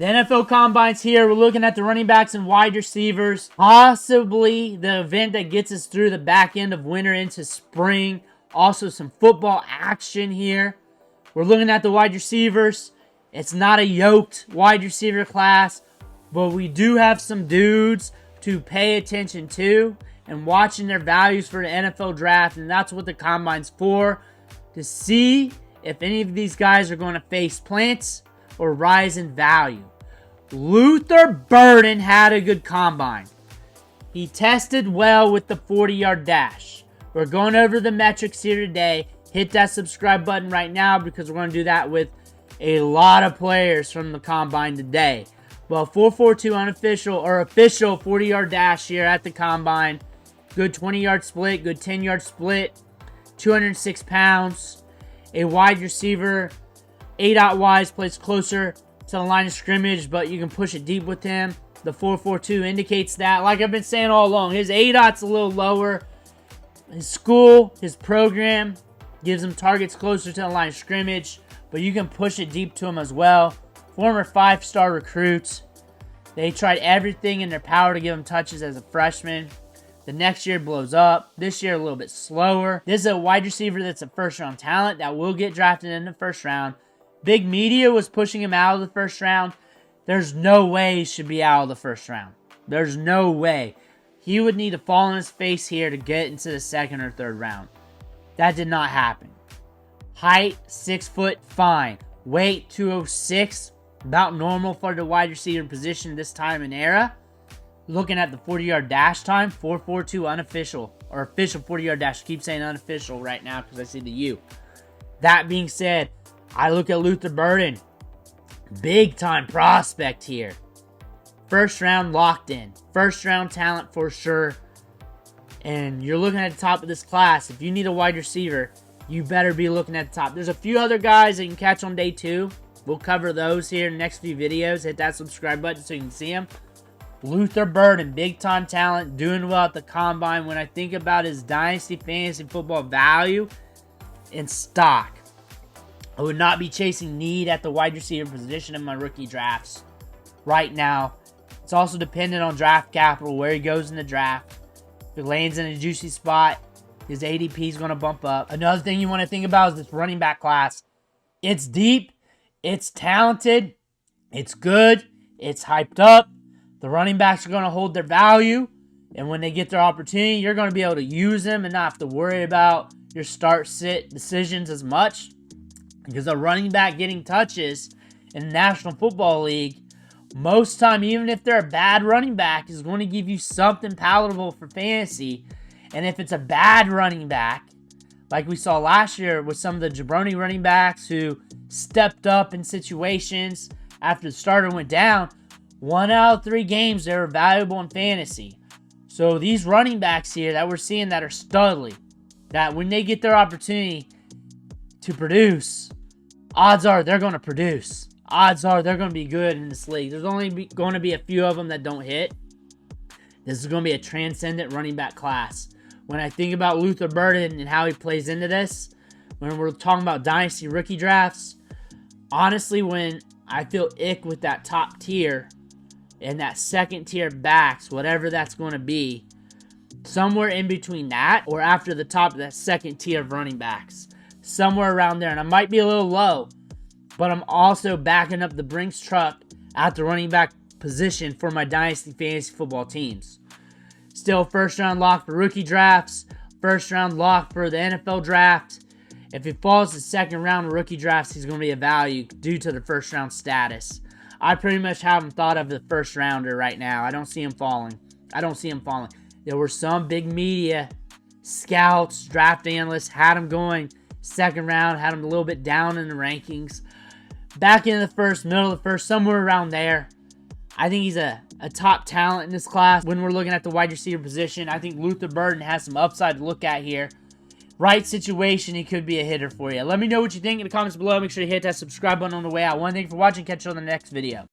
The NFL Combine's here. We're looking at the running backs and wide receivers. Possibly the event that gets us through the back end of winter into spring. Also some football action here. We're looking at the wide receivers. It's not a yoked wide receiver class, but we do have some dudes to pay attention to and watching their values for the NFL draft, and that's what the Combine's for, to see if any of these guys are going to face plants or rise in value. Luther Burden had a good Combine. He tested well with the 40-yard dash. We're going over the metrics here today. Hit that subscribe button right now because we're going to do that with a lot of players from the Combine today. Well, 4.42 unofficial or official 40-yard dash here at the Combine. Good 20-yard split, good 10-yard split, 206 pounds. A wide receiver, A.wise, plays closer to the line of scrimmage, but you can push it deep with him. The 4.42 indicates that. Like I've been saying all along, his A.'s a little lower. His school, his program, gives him targets closer to the line of scrimmage, but you can push it deep to him as well. Former 5-star recruits. They tried everything in their power to give him touches as a freshman. The next year blows up. This year a little bit slower. This is a wide receiver that's a first-round talent that will get drafted in the first round. Big media was pushing him out of the first round. There's no way he should be out of the first round. There's no way. He would need to fall on his face here to get into the second or third round. That did not happen. Height, 6 foot, fine. Weight, 206, about normal for the wide receiver position this time and era. Looking at the 40-yard dash time, 4.42 unofficial, or official 40-yard dash. I keep saying unofficial right now because I see the U. That being said, I look at Luther Burden. Big time prospect here. First round locked in. First round talent for sure. And you're looking at the top of this class. If you need a wide receiver, you better be looking at the top. There's a few other guys that you can catch on day 2. We'll cover those here in the next few videos. Hit that subscribe button so you can see them. Luther Burden, big time talent, doing well at the Combine. When I think about his Dynasty fantasy football value and stock, I would not be chasing need at the wide receiver position in my rookie drafts right now. It's also dependent on draft capital, where he goes in the draft. If he lands in a juicy spot, his ADP is going to bump up. Another thing you want to think about is this running back class. It's deep, it's talented, it's good, it's hyped up. The running backs are going to hold their value, and when they get their opportunity, you're going to be able to use them and not have to worry about your start-sit decisions as much. Because a running back getting touches in the National Football League, most time, even if they're a bad running back, is going to give you something palatable for fantasy. And if it's a bad running back, like we saw last year with some of the jabroni running backs who stepped up in situations after the starter went down, 1 out of 3 games they were valuable in fantasy. So these running backs here that we're seeing that are studly, that when they get their opportunity to produce, odds are they're going to produce. Odds are they're going to be good in this league. There's only going to be a few of them that don't hit. This is going to be a transcendent running back class. When I think about Luther Burden and how he plays into this, when we're talking about Dynasty Rookie Drafts, honestly, when I feel ick with that top tier and that second tier backs, whatever that's going to be, somewhere in between that or after the top of that second tier of running backs, somewhere around there. And I might be a little low, but I'm also backing up the Brinks truck at the running back position for my Dynasty Fantasy Football teams. Still first round lock for rookie drafts, first round lock for the NFL draft. If he falls to second round of rookie drafts, he's going to be a value due to the first round status. I pretty much have him thought of the first rounder right now. I don't see him falling. There were some big media scouts, draft analysts had him going second round, had him a little bit down in the rankings. Back in the first, middle of the first, somewhere around there. I think he's a top talent in this class. When we're looking at the wide receiver position, I think Luther Burden has some upside to look at here. Right situation, he could be a hitter for you. Let me know what you think in the comments below. Make sure you hit that subscribe button on the way out. Thank you for watching. Catch you on the next video.